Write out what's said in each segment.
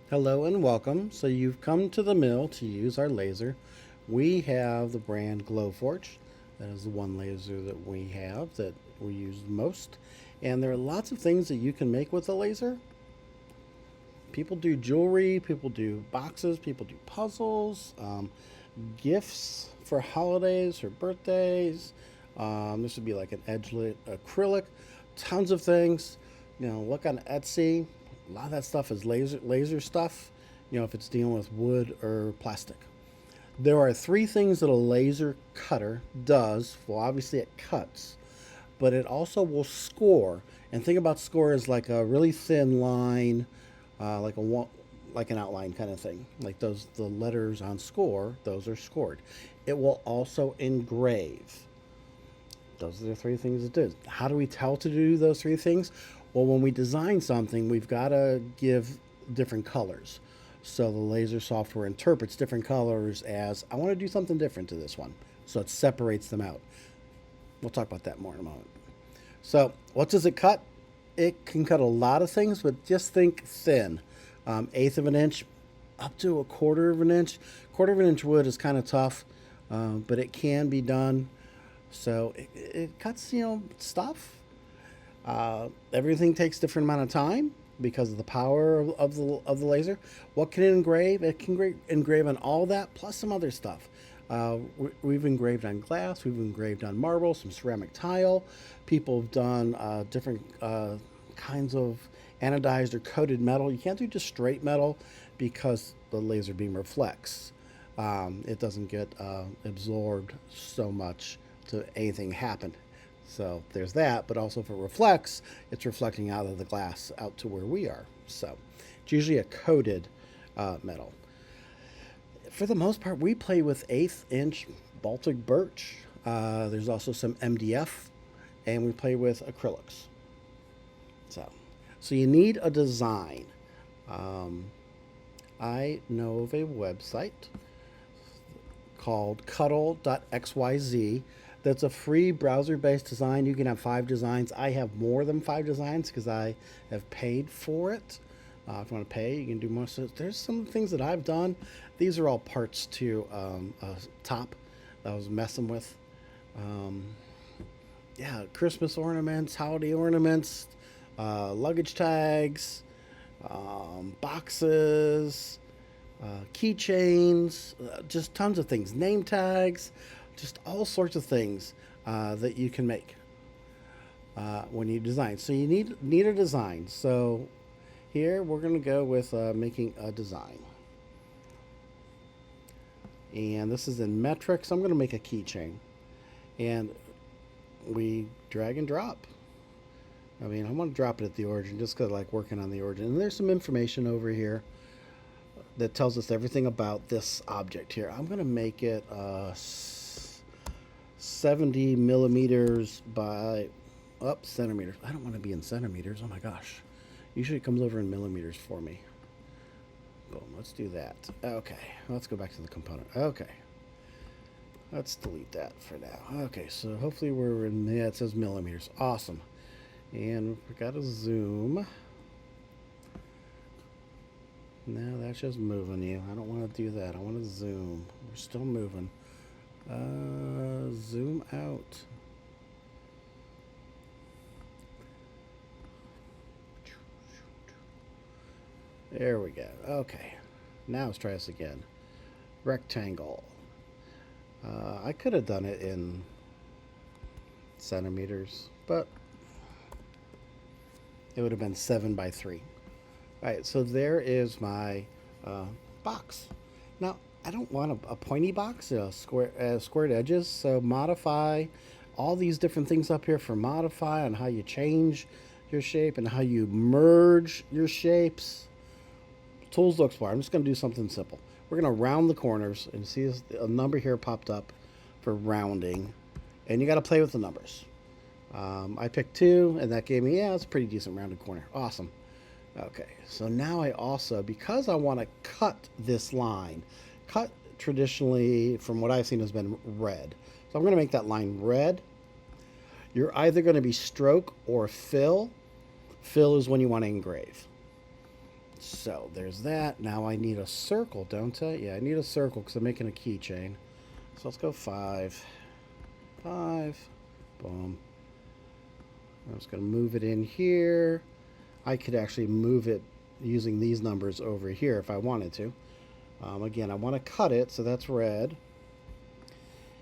Hello and welcome. So you've come to the mill to use our laser. We have the brand Glowforge. That is the one laser that we have that we use most. And there are lots of things that you can make with a laser. People do jewelry, people do boxes, people do puzzles, gifts for holidays or birthdays. This would be like an edge lit acrylic, tons of things. Look on Etsy. A lot of that stuff is laser stuff. If it's dealing with wood or plastic. There are three things that a laser cutter does. Well, obviously it cuts, but it also will score. And think about score as like a really thin line, like an outline kind of thing. Like the letters on score, those are scored. It will also engrave. Those are the three things it does. How do we tell to do those three things? Well, when we design something, we've got to give different colors. So the laser software interprets different colors as I want to do something different to this one. So it separates them out. We'll talk about that more in a moment. So, what does it cut? It can cut a lot of things, but just think thin. Eighth of an inch up to a quarter of an inch. Quarter of an inch wood is kind of tough, but it can be done. So it cuts, stuff. Everything takes a different amount of time because of the power of the laser. What can it engrave? It can engrave on all that plus some other stuff. We've engraved on glass. We've engraved on marble, some ceramic tile. People have done different kinds of anodized or coated metal. You can't do just straight metal because the laser beam reflects. It doesn't get absorbed so much to anything happen. So there's that, but also if it reflects, it's reflecting out of the glass out to where we are. So it's usually a coated metal. For the most part, we play with eighth inch Baltic birch. There's also some MDF, and we play with acrylics. So you need a design. Um, I know of a website called cuttle.xyz. That's a free browser-based design. You can have 5 designs. I have more than 5 designs because I have paid for it. If you want to pay, you can do more. So there's some things that I've done. These are all parts to a top that I was messing with. Um, yeah, Christmas ornaments, holiday ornaments, luggage tags, boxes, keychains, just tons of things, name tags, just all sorts of things that you can make when you design. So you need a design. So here we're going to go with making a design. And this is in metric, so I'm going to make a keychain. And we drag and drop. I mean, I want to drop it at the origin just because I like working on the origin. And there's some information over here that tells us everything about this object here. I'm going to make it 70 millimeters by centimeters. I don't want to be in centimeters. Oh my gosh. Usually it comes over in millimeters for me. Boom. Let's do that. Okay. Let's go back to the component. Okay. Let's delete that for now. Okay. So hopefully we're in, yeah, it says millimeters. Awesome. And we got to zoom. No, that's just moving you. I don't want to do that. I want to zoom. We're still moving. Zoom out. There we go. Okay. Now let's try this again. Rectangle. I could have done it in centimeters, but it would have been 7 by 3. All right, so there is my box. Now, I don't want a pointy box, squared edges, so modify all these different things up here for modify on how you change your shape and how you merge your shapes. Tools to explore. I'm just going to do something simple. We're going to round the corners and see a number here popped up for rounding, and you got to play with the numbers. I picked 2, and that gave me, yeah, it's a pretty decent rounded corner. Awesome. Okay, so now I also, because I want to cut this line, cut traditionally from what I've seen has been red. So I'm going to make that line red. You're either going to be stroke or fill. Fill is when you want to engrave. So there's that. Now I need a circle, don't I? Yeah, I need a circle because I'm making a keychain. So let's go 5. 5. Boom. I'm just going to move it in here. I could actually move it using these numbers over here if I wanted to. Again, I want to cut it, so that's red.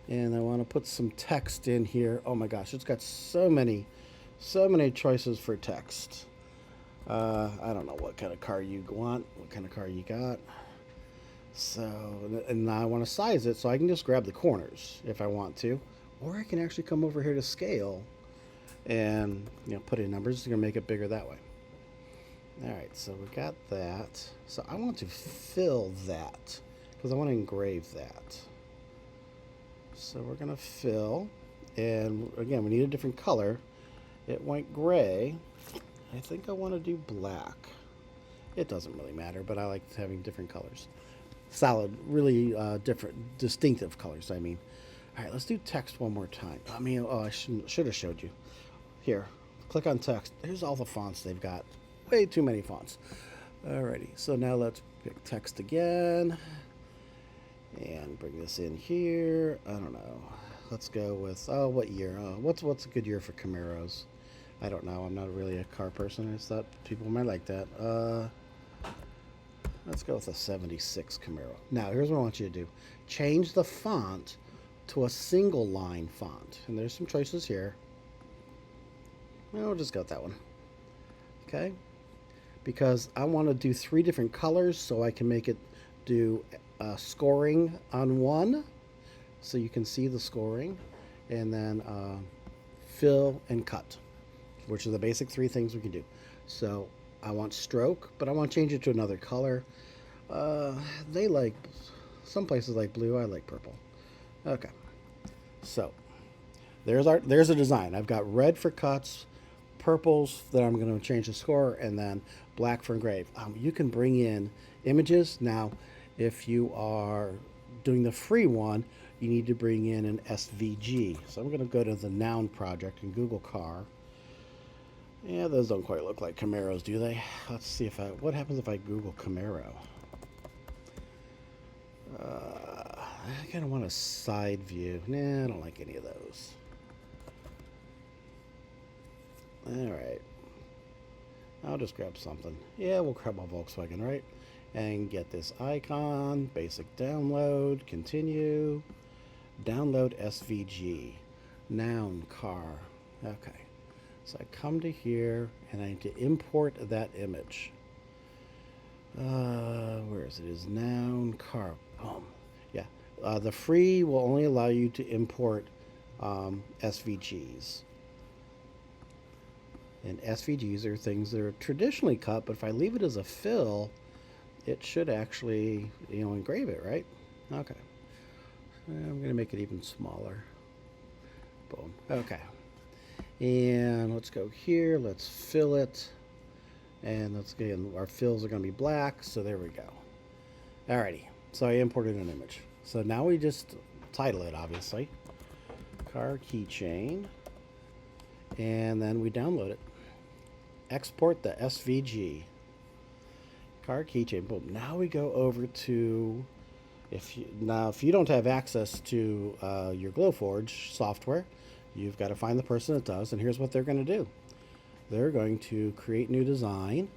And I want to put some text in here. Oh my gosh, it's got so many choices for text. I don't know what kind of car you want, what kind of car you got. So, and now I want to size it so I can just grab the corners if I want to. Or I can actually come over here to scale and put in numbers. It's going to make it bigger that way. All right, so we got that. So I want to fill that because I want to engrave that. So we're going to fill, and again, we need a different color. It went gray. I think I want to do black. It doesn't really matter, but I like having different colors. Solid, really different, distinctive colors, I mean. All right, let's do text one more time. I should have showed you. Here, click on text. Here's all the fonts they've got. Way too many fonts. Alrighty, so now let's pick text again. And bring this in here. I don't know. Let's go with, what year? What's a good year for Camaros? I don't know. I'm not really a car person. I just thought people might like that. Let's go with a 76 Camaro. Now, here's what I want you to do. Change the font to a single line font. And there's some choices here. We'll just go with that one. Okay? Because I want to do 3 different colors so I can make it do scoring on one. So you can see the scoring. And then fill and cut, which are the basic 3 things we can do. So I want stroke, but I want to change it to another color. Some places like blue, I like purple. Okay. So there's a design. I've got red for cuts, purples that I'm going to change the score, and then black for engrave. You can bring in images. Now, if you are doing the free one, you need to bring in an SVG. So I'm going to go to the noun project and Google car. Yeah, those don't quite look like Camaros, do they? Let's see what happens if I Google Camaro. I kind of want a side view. Nah, I don't like any of those. All right. I'll just grab something. Yeah, we'll grab a Volkswagen, right? And get this icon, basic download, continue, download SVG, noun, car. Okay. So I come to here and I need to import that image. Where is it? Is noun, car. Boom. Yeah. The free will only allow you to import SVGs. And SVGs are things that are traditionally cut, but if I leave it as a fill, it should actually, engrave it, right? Okay. I'm going to make it even smaller. Boom. Okay. And let's go here. Let's fill it. And our fills are going to be black. So there we go. Alrighty. So I imported an image. So now we just title it, obviously. Car keychain. And then we download it. Export the SVG. Car keychain. Boom. Now we go over to, if you don't have access to your Glowforge software, you've got to find the person that does, and here's what they're going to do. They're going to create new design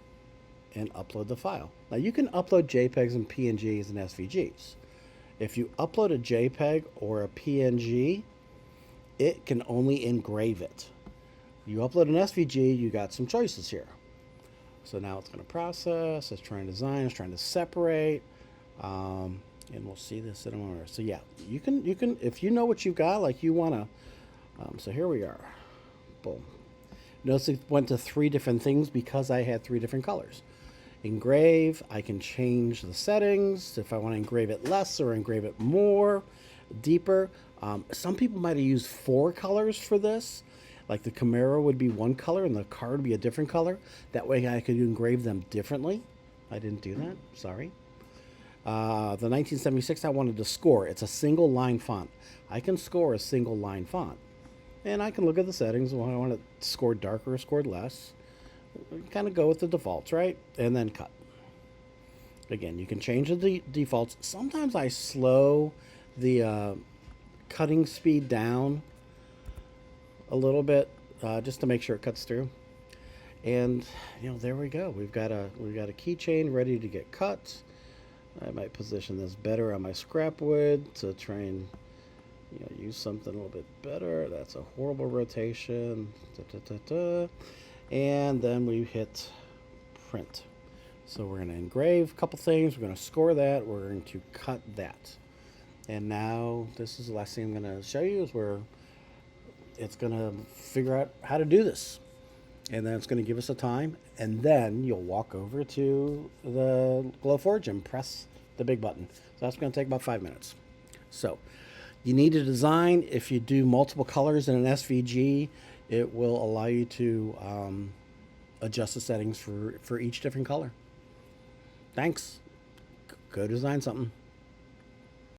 and upload the file. Now you can upload JPEGs and PNGs and SVGs. If you upload a JPEG or a PNG, it can only engrave it. You upload an SVG, you got some choices here. So now it's going to process, it's trying to design, it's trying to separate, and we'll see this in a moment. So yeah, you can, if you know what you've got, like you want to, so here we are. Boom. Notice it went to 3 different things because I had 3 different colors. Engrave, I can change the settings if I want to engrave it less or engrave it more, deeper. Some people might have used 4 colors for this. Like the Camaro would be one color and the car would be a different color. That way I could engrave them differently. I didn't do that, sorry. The 1976 I wanted to score. It's a single line font. I can score a single line font. And I can look at the settings when I want it scored darker or scored less. Kind of go with the defaults, right? And then cut. Again, you can change the defaults. Sometimes I slow the cutting speed down a little bit just to make sure it cuts through. And there we go. We've got a keychain ready to get cut. I might position this better on my scrap wood to try and use something a little bit better. That's a horrible rotation. Da, da, da, da. And then we hit print. So we're going to engrave a couple things. We're going to score that. We're going to cut that. And now this is the last thing I'm going to show you is where it's going to figure out how to do this. And then it's going to give us a time. And then you'll walk over to the Glowforge and press the big button. So that's going to take about 5 minutes. So you need to design. If you do multiple colors in an SVG, it will allow you to adjust the settings for each different color. Thanks. Go design something.